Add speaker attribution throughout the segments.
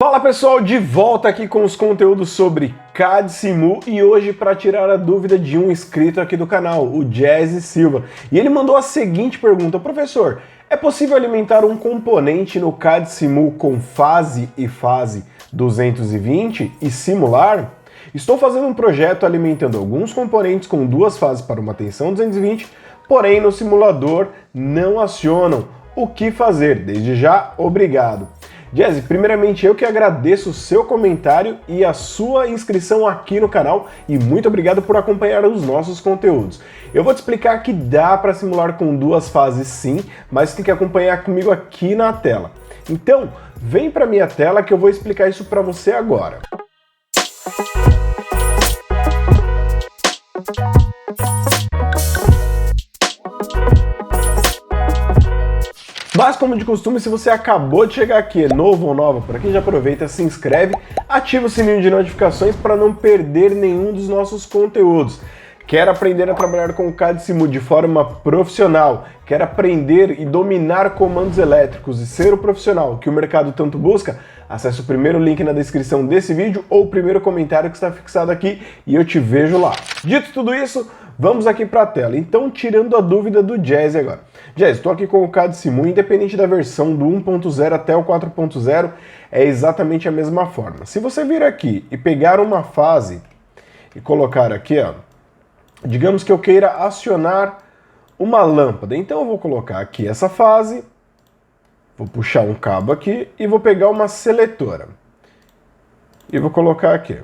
Speaker 1: Fala pessoal, de volta aqui com os conteúdos sobre CAD Simu e hoje para tirar a dúvida de um inscrito aqui do canal, o Jazzy Silva. E ele mandou a seguinte pergunta: professor, é possível alimentar um componente no CAD Simu com fase e fase 220 e simular? Estou fazendo um projeto alimentando alguns componentes com duas fases para uma tensão 220, porém no simulador não acionam. O que fazer? Desde já, obrigado. Jazzy, primeiramente eu que agradeço o seu comentário e a sua inscrição aqui no canal e muito obrigado por acompanhar os nossos conteúdos. Eu vou te explicar que dá para simular com duas fases sim, mas tem que acompanhar comigo aqui na tela. Então, vem para minha tela que eu vou explicar isso para você agora. Mas como de costume, se você acabou de chegar aqui, é novo ou nova por aqui, já aproveita, se inscreve, ativa o sininho de notificações para não perder nenhum dos nossos conteúdos. Quer aprender a trabalhar com o CAD Simu de forma profissional? Quer aprender e dominar comandos elétricos e ser o profissional que o mercado tanto busca? Acesse o primeiro link na descrição desse vídeo ou o primeiro comentário que está fixado aqui e eu te vejo lá. Dito tudo isso, vamos aqui para a tela. Então, tirando a dúvida do Jazzy agora. Jazzy, estou aqui com o CAD Simu, independente da versão do 1.0 até o 4.0, é exatamente a mesma forma. Se você vir aqui e pegar uma fase e colocar aqui, ó, digamos que eu queira acionar uma lâmpada, então eu vou colocar aqui essa fase, vou puxar um cabo aqui e vou pegar uma seletora e vou colocar aqui.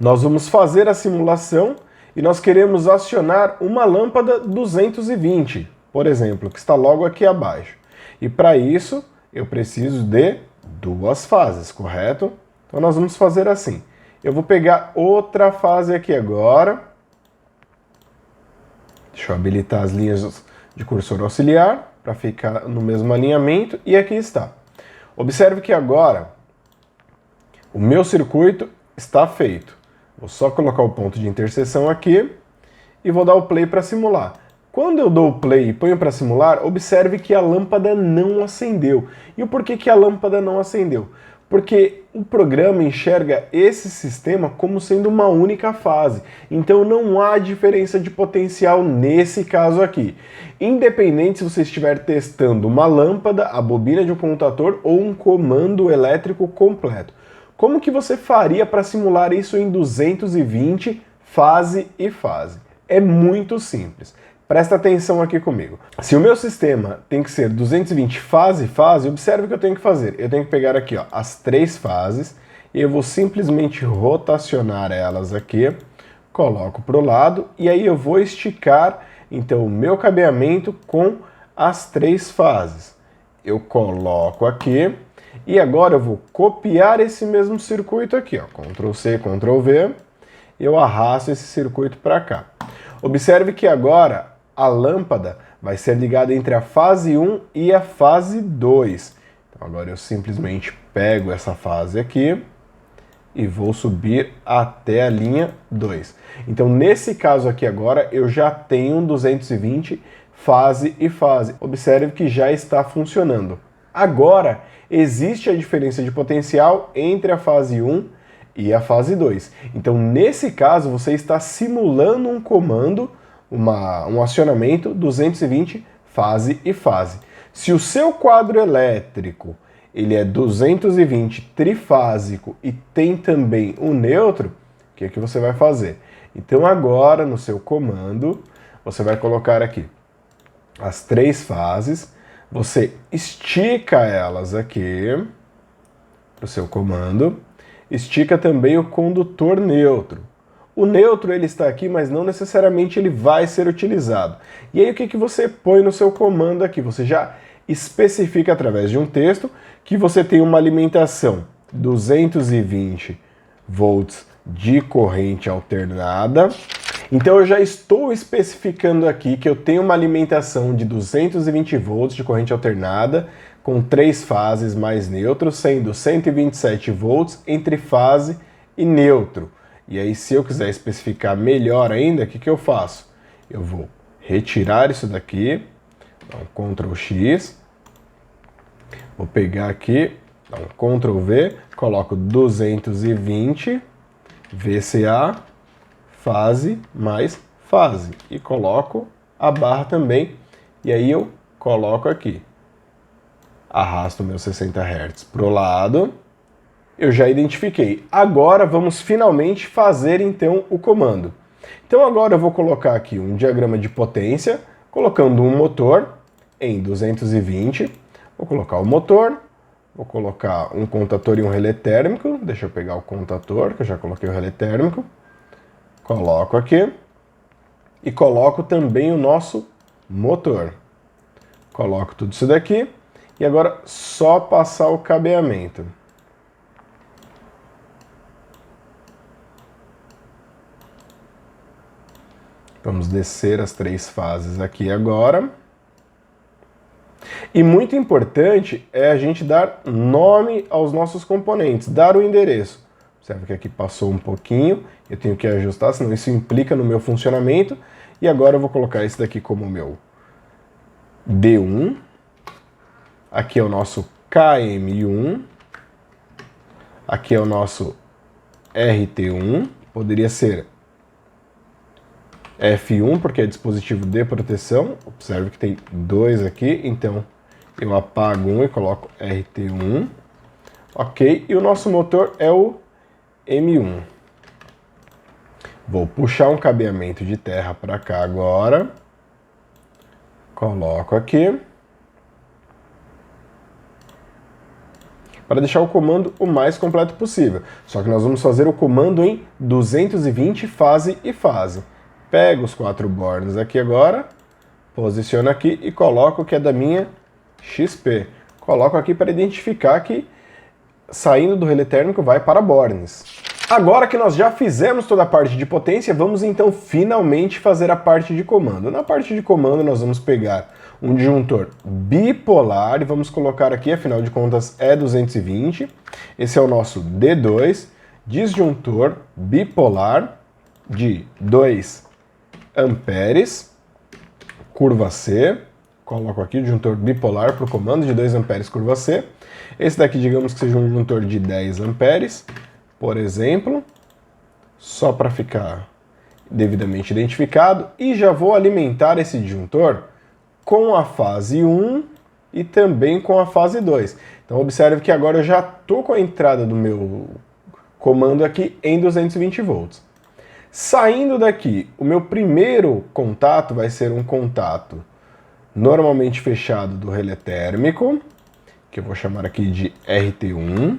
Speaker 1: Nós vamos fazer a simulação e nós queremos acionar uma lâmpada 220, por exemplo, que está logo aqui abaixo. E para isso eu preciso de duas fases, correto? Então nós vamos fazer assim. Eu vou pegar outra fase aqui agora. Deixa eu habilitar as linhas de cursor auxiliar para ficar no mesmo alinhamento. E aqui está. Observe que agora o meu circuito está feito. Vou só colocar o ponto de interseção aqui e vou dar o play para simular. Quando eu dou o play e ponho para simular, observe que a lâmpada não acendeu. E o porquê que a lâmpada não acendeu? Porque o programa enxerga esse sistema como sendo uma única fase. Então não há diferença de potencial nesse caso aqui. Independente se você estiver testando uma lâmpada, a bobina de um comutator ou um comando elétrico completo. Como que você faria para simular isso em 220 fase e fase? É muito simples. Presta atenção aqui comigo. Se o meu sistema tem que ser 220 fase e fase, observe o que eu tenho que fazer. Eu tenho que pegar aqui, ó, as três fases e eu vou simplesmente rotacionar elas aqui, coloco para o lado e aí eu vou esticar então o meu cabeamento com as três fases. Eu coloco aqui e agora eu vou copiar esse mesmo circuito aqui, ó, Ctrl C, Ctrl V, e eu arrasto esse circuito para cá. Observe que agora a lâmpada vai ser ligada entre a fase 1 e a fase 2. Então agora eu simplesmente pego essa fase aqui e vou subir até a linha 2. Então nesse caso aqui agora eu já tenho um 220 fase e fase. Observe que já está funcionando. Agora existe a diferença de potencial entre a fase 1 e a fase 2. Então nesse caso você está simulando um comando, um acionamento 220 fase e fase. Se o seu quadro elétrico ele é 220 trifásico e tem também um neutro, o que é que você vai fazer? Então agora no seu comando você vai colocar aqui as três fases, você estica elas aqui para o seu comando, estica também o condutor neutro. O neutro ele está aqui, mas não necessariamente ele vai ser utilizado. E aí o que você põe no seu comando aqui? Você já especifica através de um texto que você tem uma alimentação 220 volts de corrente alternada. Então eu já estou especificando aqui que eu tenho uma alimentação de 220 volts de corrente alternada com três fases mais neutro, sendo 127 volts entre fase e neutro. E aí, se eu quiser especificar melhor ainda, o que eu faço? Eu vou retirar isso daqui, então, Ctrl X, vou pegar aqui, Então, Ctrl V, coloco 220 VCA, fase mais fase. E coloco a barra também. E aí eu coloco aqui. Arrasto o meu 60 Hz para o lado. Eu já identifiquei. Agora vamos finalmente fazer então o comando. Então agora eu vou colocar aqui um diagrama de potência, colocando um motor em 220. Vou colocar o motor, vou colocar um contator e um relé térmico. Deixa eu pegar o contator, que eu já coloquei o relé térmico. Coloco aqui. E coloco também o nosso motor. Coloco tudo isso daqui. E agora só passar o cabeamento. Vamos descer as 3 fases aqui agora. E muito importante é a gente dar nome aos nossos componentes, dar o endereço. Observe que aqui passou um pouquinho, eu tenho que ajustar, senão isso implica no meu funcionamento. E agora eu vou colocar esse daqui como meu D1. Aqui é o nosso KM1. Aqui é o nosso RT1. Poderia ser F1, porque é dispositivo de proteção. Observe que tem 2 aqui, então eu apago um e coloco RT1. Ok, e o nosso motor é o M1. Vou puxar um cabeamento de terra para cá agora. Coloco aqui. Para deixar o comando o mais completo possível. Só que nós vamos fazer o comando em 220 fase e fase. Pego os 4 bornes aqui agora, posiciono aqui e coloco que é da minha XP. Coloco aqui para identificar que saindo do relé térmico vai para bornes. Agora que nós já fizemos toda a parte de potência, vamos então finalmente fazer a parte de comando. Na parte de comando nós vamos pegar um disjuntor bipolar e vamos colocar aqui, afinal de contas é 220. Esse é o nosso D2, disjuntor bipolar de 2 amperes, curva C. Coloco aqui o disjuntor bipolar para o comando de 2 amperes, curva C. Esse daqui, digamos que seja um disjuntor de 10 amperes, por exemplo, só para ficar devidamente identificado. E já vou alimentar esse disjuntor com a fase 1 e também com a fase 2. Então observe que agora eu já estou com a entrada do meu comando aqui em 220 volts. Saindo daqui, o meu primeiro contato vai ser um contato normalmente fechado do relé térmico, que eu vou chamar aqui de RT1.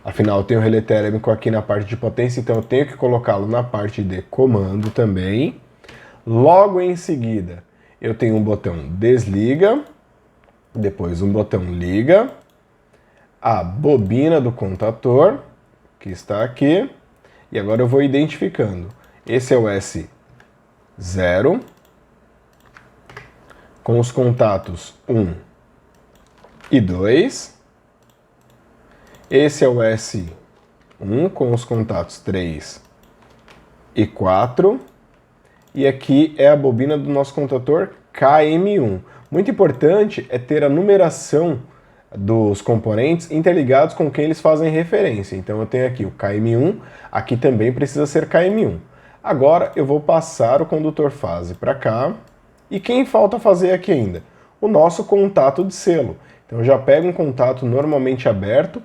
Speaker 1: Afinal, eu tenho o relé térmico aqui na parte de potência, então eu tenho que colocá-lo na parte de comando também. Logo em seguida, eu tenho um botão desliga, depois um botão liga, a bobina do contator, que está aqui, e agora eu vou identificando. Esse é o S0, com os contatos 1 e 2. Esse é o S1 com os contatos 3 e 4. E aqui é a bobina do nosso contator KM1. Muito importante é ter a numeração dos componentes interligados com quem eles fazem referência. Então eu tenho aqui o KM1, aqui também precisa ser KM1. Agora eu vou passar o condutor fase para cá. E quem falta fazer aqui ainda? O nosso contato de selo. Então eu já pego um contato normalmente aberto,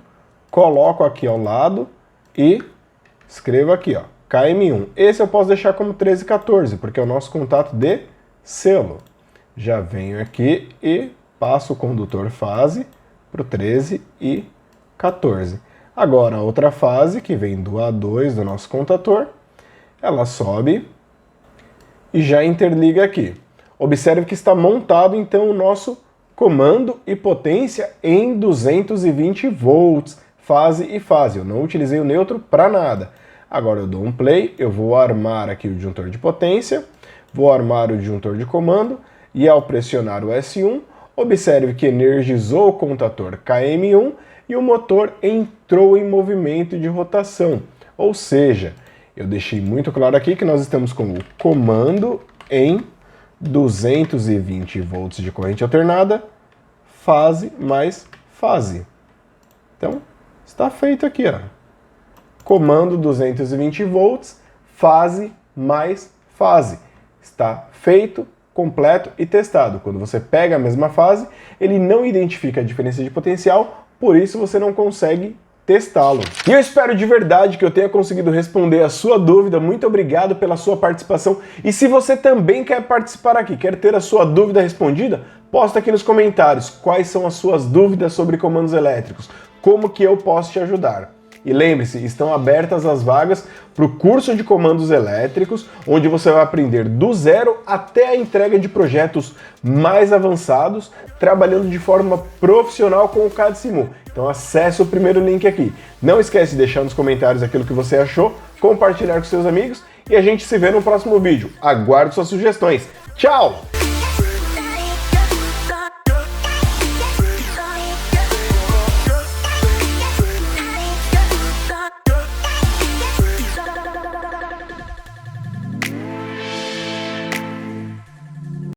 Speaker 1: coloco aqui ao lado e escrevo aqui, ó, KM1. Esse eu posso deixar como 13 e 14, porque é o nosso contato de selo. Já venho aqui e passo o condutor fase para o 13 e 14. Agora a outra fase, que vem do A2 do nosso contator, ela sobe e já interliga aqui. Observe que está montado então o nosso comando e potência em 220 volts, fase e fase. Eu não utilizei o neutro para nada. Agora eu dou um play, eu vou armar aqui o disjuntor de potência, vou armar o disjuntor de comando e ao pressionar o S1, observe que energizou o contator KM1 e o motor entrou em movimento de rotação. Ou seja, eu deixei muito claro aqui que nós estamos com o comando em 220 volts de corrente alternada, fase mais fase. Então, está feito aqui, ó. Comando 220 volts, fase mais fase. Está feito, completo e testado. Quando você pega a mesma fase, ele não identifica a diferença de potencial, por isso você não consegue testá-lo. E eu espero de verdade que eu tenha conseguido responder a sua dúvida. Muito obrigado pela sua participação. E se você também quer participar aqui, quer ter a sua dúvida respondida, posta aqui nos comentários quais são as suas dúvidas sobre comandos elétricos, como que eu posso te ajudar. E lembre-se, estão abertas as vagas para o curso de comandos elétricos, onde você vai aprender do zero até a entrega de projetos mais avançados, trabalhando de forma profissional com o CAD/CIMU. Então acesse o primeiro link aqui. Não esquece de deixar nos comentários aquilo que você achou, compartilhar com seus amigos e a gente se vê no próximo vídeo. Aguardo suas sugestões. Tchau!